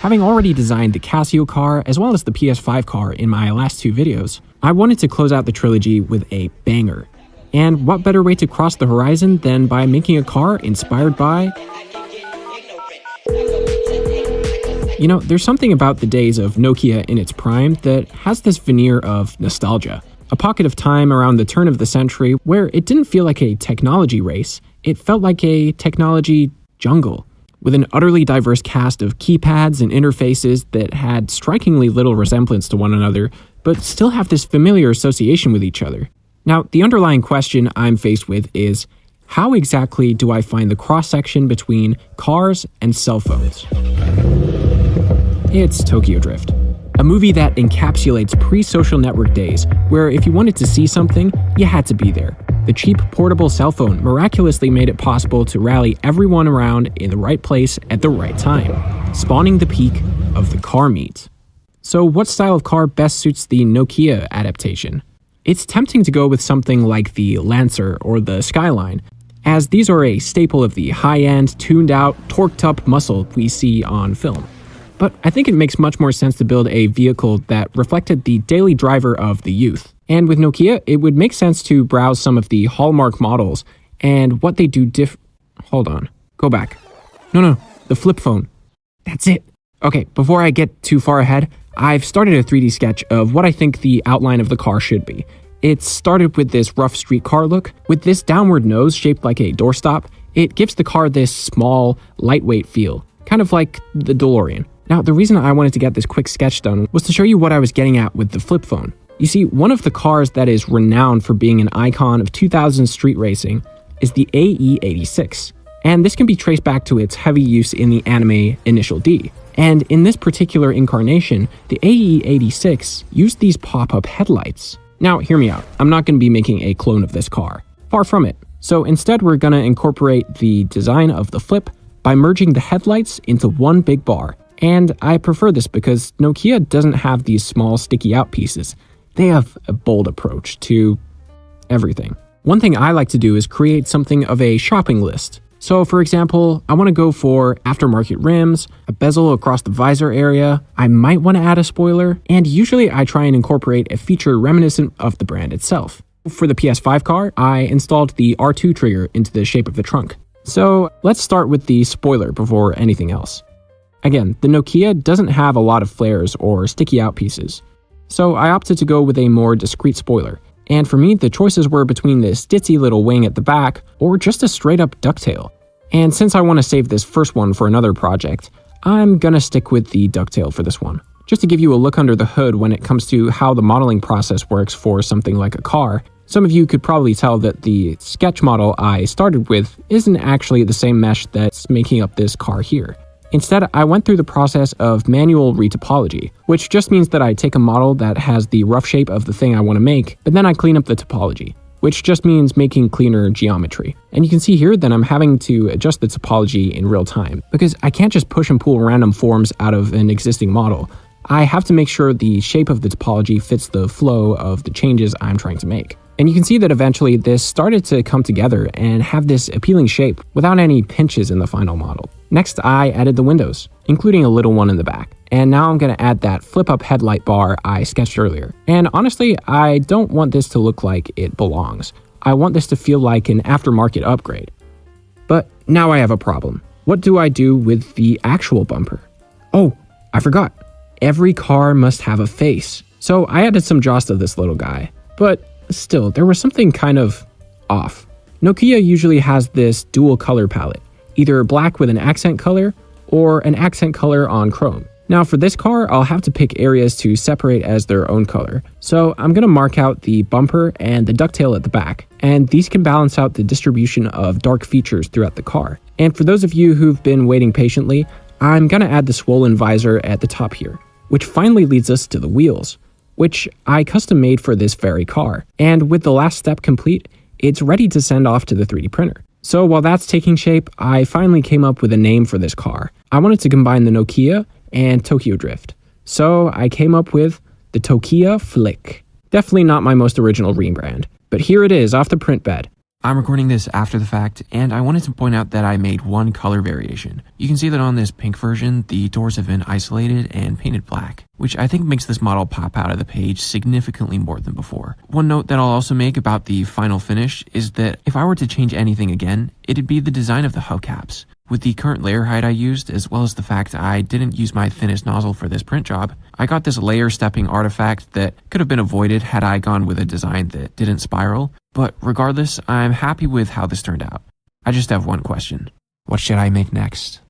Having already designed the Casio car as well as the PS5 car in my last two videos, I wanted to close out the trilogy with a banger. And what better way to cross the horizon than by making a car inspired by... You know, there's something about the days of Nokia in its prime that has this veneer of nostalgia. A pocket of time around the turn of the century where it didn't feel like a technology race, it felt like a technology jungle, with an utterly diverse cast of keypads and interfaces that had strikingly little resemblance to one another, but still have this familiar association with each other. Now, the underlying question I'm faced with is, how exactly do I find the cross-section between cars and cell phones? It's Tokyo Drift, a movie that encapsulates pre-social network days, where if you wanted to see something, you had to be there. The cheap portable cell phone miraculously made it possible to rally everyone around in the right place at the right time, spawning the peak of the car meet. So what style of car best suits the Nokia adaptation? It's tempting to go with something like the Lancer or the Skyline, as these are a staple of the high-end, tuned-out, torqued-up muscle we see on film. But I think it makes much more sense to build a vehicle that reflected the daily driver of the youth. And with Nokia, it would make sense to browse some of the hallmark models and what they do Hold on. Go back. No, the flip phone. That's it. Okay, before I get too far ahead, I've started a 3D sketch of what I think the outline of the car should be. It started with this rough street car look. With this downward nose shaped like a doorstop, it gives the car this small, lightweight feel, kind of like the DeLorean. Now, the reason I wanted to get this quick sketch done was to show you what I was getting at with the flip phone. You see, one of the cars that is renowned for being an icon of 2000 street racing is the AE86, and this can be traced back to its heavy use in the anime Initial D. And in this particular incarnation, the AE86 used these pop-up headlights. Now, hear me out. I'm not going to be making a clone of this car. Far from it. So instead, we're going to incorporate the design of the flip by merging the headlights into one big bar. And I prefer this because Nokia doesn't have these small sticky out pieces. They have a bold approach to everything. One thing I like to do is create something of a shopping list. So for example, I want to go for aftermarket rims, a bezel across the visor area, I might want to add a spoiler, and usually I try and incorporate a feature reminiscent of the brand itself. For the PS5 car, I installed the R2 trigger into the shape of the trunk. So let's start with the spoiler before anything else. Again, the Nokia doesn't have a lot of flares or sticky out pieces, so I opted to go with a more discreet spoiler. And for me, the choices were between this ditzy little wing at the back or just a straight up ducktail. And since I want to save this first one for another project, I'm gonna stick with the ducktail for this one. Just to give you a look under the hood when it comes to how the modeling process works for something like a car, some of you could probably tell that the sketch model I started with isn't actually the same mesh that's making up this car here. Instead, I went through the process of manual retopology, which just means that I take a model that has the rough shape of the thing I want to make, but then I clean up the topology, which just means making cleaner geometry. And you can see here that I'm having to adjust the topology in real time, because I can't just push and pull random forms out of an existing model. I have to make sure the shape of the topology fits the flow of the changes I'm trying to make. And you can see that eventually this started to come together and have this appealing shape without any pinches in the final model. Next, I added the windows, including a little one in the back. And now I'm going to add that flip-up headlight bar I sketched earlier. And honestly, I don't want this to look like it belongs. I want this to feel like an aftermarket upgrade. But now I have a problem. What do I do with the actual bumper? Oh, I forgot. Every car must have a face. So I added some jaws to this little guy. But still, there was something kind of off. Nokia usually has this dual color palette, either black with an accent color or an accent color on chrome. Now for this car, I'll have to pick areas to separate as their own color. So I'm going to mark out the bumper and the ducktail at the back, and these can balance out the distribution of dark features throughout the car. And for those of you who've been waiting patiently, I'm going to add the swollen visor at the top here, which finally leads us to the wheels, which I custom made for this very car. And with the last step complete, it's ready to send off to the 3D printer. So while that's taking shape, I finally came up with a name for this car. I wanted to combine the Nokia and Tokyo Drift. So I came up with the Tokia Flick. Definitely not my most original rebrand, but here it is off the print bed. I'm recording this after the fact, and I wanted to point out that I made one color variation. You can see that on this pink version, the doors have been isolated and painted black, which I think makes this model pop out of the page significantly more than before. One note that I'll also make about the final finish is that if I were to change anything again, it'd be the design of the hubcaps. With the current layer height I used, as well as the fact I didn't use my thinnest nozzle for this print job, I got this layer stepping artifact that could have been avoided had I gone with a design that didn't spiral. But regardless, I'm happy with how this turned out. I just have one question. What should I make next?